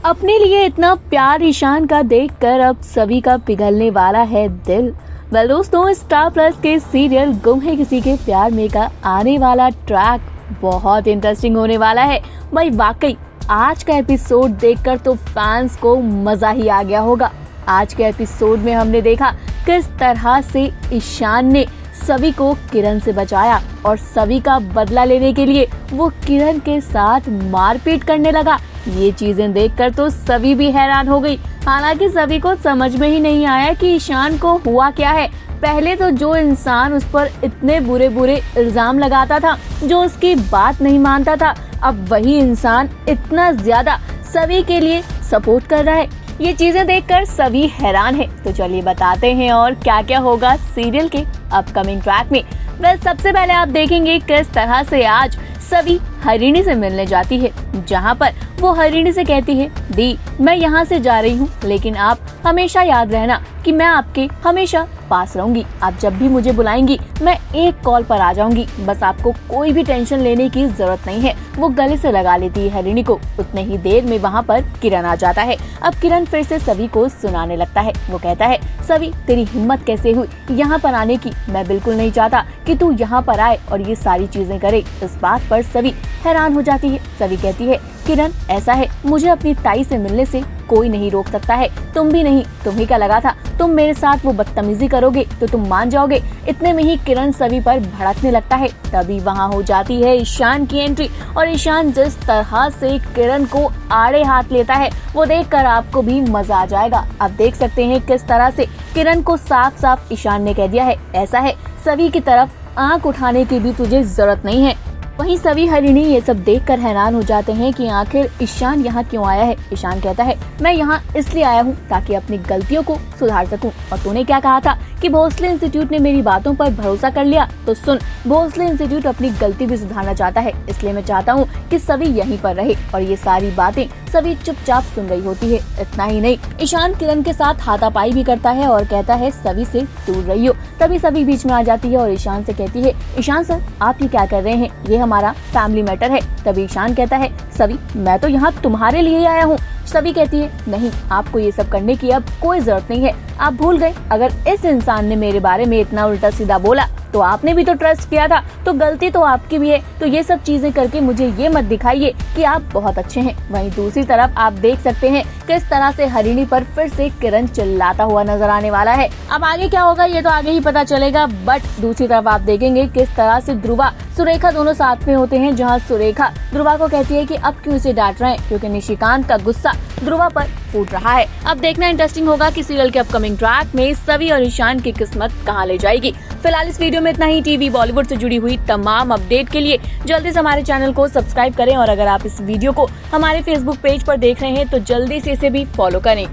अपने लिए इतना प्यार ईशान का देखकर अब सभी का पिघलने वाला है दिल। वेल दोस्तों, स्टार प्लस के सीरियल गुम है किसी के प्यार में का आने वाला ट्रैक बहुत इंटरेस्टिंग होने वाला है। भाई वाकई आज का एपिसोड देखकर तो फैंस को मजा ही आ गया होगा। आज के एपिसोड में हमने देखा किस तरह से ईशान ने सभी को किरण से बचाया और सभी का बदला लेने के लिए वो किरण के साथ मारपीट करने लगा। ये चीजें देखकर तो सभी भी हैरान हो गई। हालांकि सभी को समझ में ही नहीं आया कि ईशान को हुआ क्या है। पहले तो जो इंसान उस पर इतने बुरे बुरे इल्जाम लगाता था, जो उसकी बात नहीं मानता था, अब वही इंसान इतना ज्यादा सभी के लिए सपोर्ट कर रहा है। ये चीजें देखकर सभी हैरान हैं। तो चलिए बताते हैं और क्या क्या होगा सीरियल के अपकमिंग ट्रैक में। बस सबसे पहले आप देखेंगे किस तरह से आज सभी हरिणी से मिलने जाती है, जहाँ पर वो हरिणी से कहती है, दी मैं यहाँ से जा रही हूँ, लेकिन आप हमेशा याद रहना कि मैं आपके हमेशा पास रहूंगी। आप जब भी मुझे बुलाएंगी मैं एक कॉल पर आ जाऊंगी। बस आपको कोई भी टेंशन लेने की जरूरत नहीं है। वो गले से लगा लेती है हरिणी को। उतने ही देर में वहाँ पर किरण आ जाता है। अब किरण फिर से सभी को सुनाने लगता है। वो कहता है, सभी तेरी हिम्मत कैसे हुई यहाँ पर आने की? मैं बिल्कुल नहीं चाहता कि तू यहाँ पर आए और ये सारी चीजें करे। इस बात पर सभी हैरान हो जाती है। सभी कहती है, किरण ऐसा है, मुझे अपनी ताई से मिलने से कोई नहीं रोक सकता है, तुम भी नहीं। तुम्हें क्या लगा था तुम मेरे साथ वो बदतमीजी करोगे तो तुम मान जाओगे? इतने में ही किरण सभी पर भड़कने लगता है। तभी वहाँ हो जाती है ईशान की एंट्री और ईशान जिस तरह से किरण को आड़े हाथ लेता है वो देखकर आपको भी मजा आ जाएगा। आप देख सकते हैं किस तरह से किरण को साफ साफ ईशान ने कह दिया है, ऐसा है सभी की तरफ आंख उठाने की भी तुझे जरूरत नहीं है। वहीं सभी हरिणी ये सब देखकर हैरान हो जाते हैं कि आखिर ईशान यहाँ क्यों आया है। ईशान कहता है, मैं यहाँ इसलिए आया हूँ ताकि अपनी गलतियों को सुधार सकूं। और तूने क्या कहा था कि भोसले इंस्टीट्यूट ने मेरी बातों पर भरोसा कर लिया? तो सुन, भोसले इंस्टीट्यूट अपनी गलती भी सुधारना चाहता है, इसलिए मैं चाहता हूँ कि सभी यहीं पर रहे। और ये सारी बातें सभी चुपचाप सुन रही होती है। इतना ही नहीं, ईशान किरण के साथ हाथापाई भी करता है और कहता है, सभी से दूर रहियो। तभी सभी बीच में आ जाती है और ईशान से कहती है, ईशान सर आप ये क्या कर रहे हैं? ये हमारा फैमिली मैटर है। तभी ईशान कहता है, सभी मैं तो यहाँ तुम्हारे लिए आया हूँ। सभी कहती है, नहीं आपको ये सब करने की अब कोई जरूरत नहीं है। आप भूल गए, अगर इस इंसान ने मेरे बारे में इतना उल्टा सीधा बोला तो आपने भी तो ट्रस्ट किया था, तो गलती तो आपकी भी है। तो ये सब चीजें करके मुझे ये मत दिखाइए कि आप बहुत अच्छे हैं। वहीं दूसरी तरफ आप देख सकते हैं किस तरह से हरिणी पर फिर से किरण चिल्लाता हुआ नजर आने वाला है। अब आगे क्या होगा ये तो आगे ही पता चलेगा। बट दूसरी तरफ आप देखेंगे किस तरह से ध्रुवा सुरेखा दोनों साथ में होते हैं, जहाँ सुरेखा ध्रुवा को कहती है कि अब क्यों इसे डांट रहे हैं, क्योंकि निशिकांत का गुस्सा ध्रुवा पर फूट रहा है। अब देखना इंटरेस्टिंग होगा कि सीरियल के अपकमिंग ट्रैक में सभी और ईशान की किस्मत कहां ले जाएगी। फिलहाल इस वीडियो में इतना ही। टीवी बॉलीवुड से जुड़ी हुई तमाम अपडेट के लिए जल्दी से हमारे चैनल को सब्सक्राइब करें और अगर आप इस वीडियो को हमारे फेसबुक पेज पर देख रहे हैं तो जल्दी से इसे भी फॉलो करें।